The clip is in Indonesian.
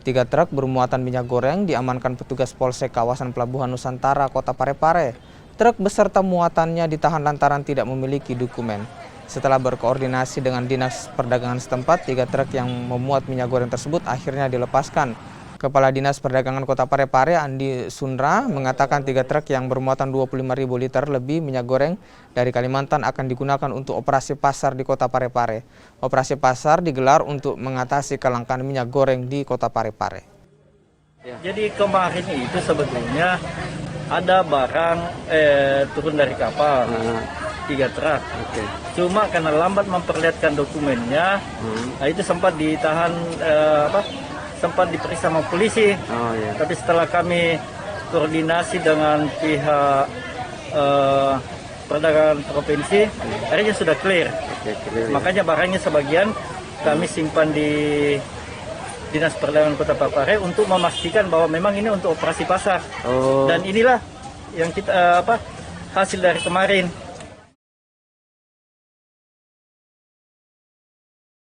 3 truk bermuatan minyak goreng diamankan petugas Polsek kawasan Pelabuhan Nusantara, Kota Parepare. Truk beserta muatannya ditahan lantaran tidak memiliki dokumen. Setelah berkoordinasi dengan Dinas Perdagangan setempat, 3 truk yang memuat minyak goreng tersebut akhirnya dilepaskan. Kepala Dinas Perdagangan Kota Parepare, Andi Sundra, mengatakan 3 truk yang bermuatan 25.000 liter lebih minyak goreng dari Kalimantan akan digunakan untuk operasi pasar di Kota Parepare. Operasi pasar digelar untuk mengatasi kelangkaan minyak goreng di Kota Parepare. Jadi kemarin itu sebetulnya ada barang turun dari kapal, 3 truk. Cuma karena lambat memperlihatkan dokumennya, itu sempat ditahan, sempat diperiksa sama polisi. Tapi setelah kami koordinasi dengan pihak perdagangan provinsi, akhirnya sudah clear. Makanya barangnya sebagian kami simpan di Dinas Perdagangan Kota Parepare untuk memastikan bahwa memang ini untuk operasi pasar. Dan inilah yang kita hasil dari kemarin.